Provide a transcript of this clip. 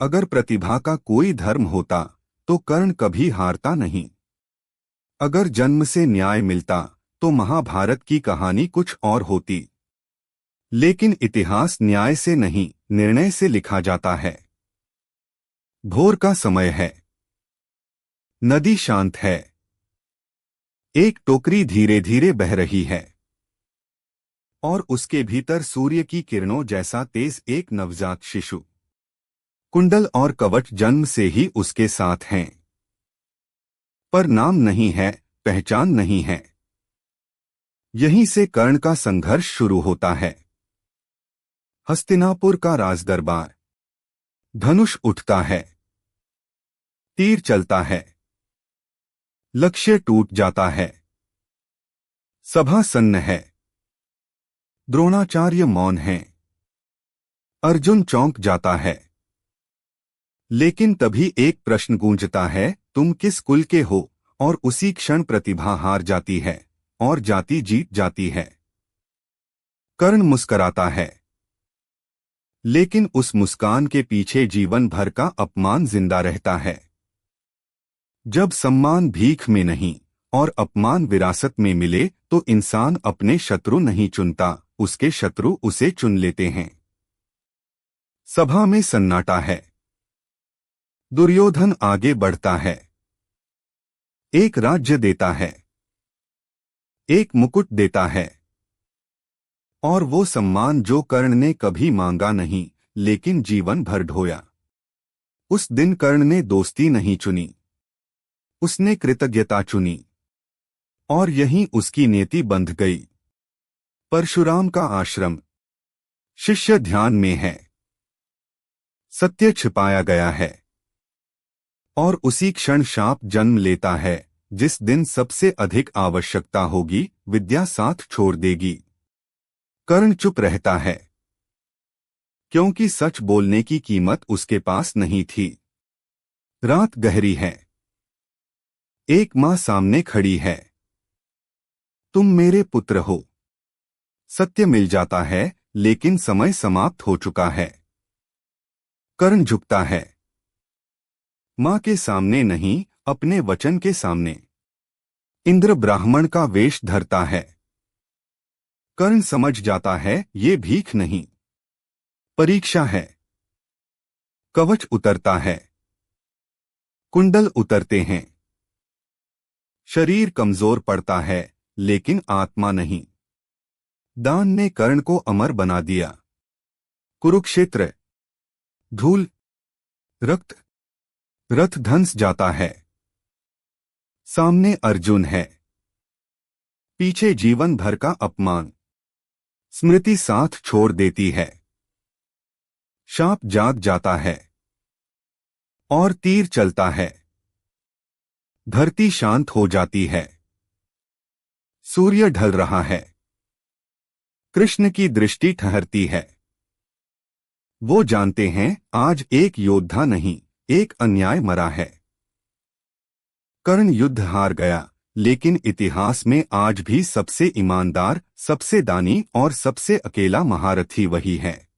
अगर प्रतिभा का कोई धर्म होता तो कर्ण कभी हारता नहीं। अगर जन्म से न्याय मिलता तो महाभारत की कहानी कुछ और होती। लेकिन इतिहास न्याय से नहीं, निर्णय से लिखा जाता है। भोर का समय है। नदी शांत है। एक टोकरी धीरे धीरे बह रही है और उसके भीतर सूर्य की किरणों जैसा तेज एक नवजात शिशु। कुंडल और कवच जन्म से ही उसके साथ हैं, पर नाम नहीं है, पहचान नहीं है। यहीं से कर्ण का संघर्ष शुरू होता है। हस्तिनापुर का राजदरबार। धनुष उठता है, तीर चलता है, लक्ष्य टूट जाता है। सभा सन्न है। द्रोणाचार्य मौन हैं। अर्जुन चौंक जाता है। लेकिन तभी एक प्रश्न गूंजता है, तुम किस कुल के हो? और उसी क्षण प्रतिभा हार जाती है और जाति जीत जाती है। कर्ण मुस्कराता है, लेकिन उस मुस्कान के पीछे जीवन भर का अपमान जिंदा रहता है। जब सम्मान भीख में नहीं और अपमान विरासत में मिले तो इंसान अपने शत्रु नहीं चुनता, उसके शत्रु उसे चुन लेते हैं। सभा में सन्नाटा है। दुर्योधन आगे बढ़ता है। एक राज्य देता है, एक मुकुट देता है, और वो सम्मान जो कर्ण ने कभी मांगा नहीं, लेकिन जीवन भर ढोया। उस दिन कर्ण ने दोस्ती नहीं चुनी, उसने कृतज्ञता चुनी, और यहीं उसकी नीति बंध गई। परशुराम का आश्रम। शिष्य ध्यान में है। सत्य छिपाया गया है। और उसी क्षण शाप जन्म लेता है, जिस दिन सबसे अधिक आवश्यकता होगी, विद्या साथ छोड़ देगी। कर्ण चुप रहता है, क्योंकि सच बोलने की कीमत उसके पास नहीं थी। रात गहरी है। एक मां सामने खड़ी है। तुम मेरे पुत्र हो। सत्य मिल जाता है, लेकिन समय समाप्त हो चुका है। कर्ण झुकता है। मां के सामने नहीं, अपने वचन के सामने। इंद्र ब्राह्मण का वेश धरता है। कर्ण समझ जाता है, ये भीख नहीं, परीक्षा है। कवच उतरता है। कुंडल उतरते हैं। शरीर कमजोर पड़ता है, लेकिन आत्मा नहीं। दान ने कर्ण को अमर बना दिया। कुरुक्षेत्र। धूल, रक्त, रथ धंस जाता है। सामने अर्जुन है, पीछे जीवन भर का अपमान। स्मृति साथ छोड़ देती है। शाप जाग जाता है और तीर चलता है। धरती शांत हो जाती है। सूर्य ढल रहा है। कृष्ण की दृष्टि ठहरती है। वो जानते हैं, आज एक योद्धा नहीं, एक अन्याय मरा है। कर्ण युद्ध हार गया, लेकिन इतिहास में आज भी सबसे ईमानदार, सबसे दानी और सबसे अकेला महारथी वही है।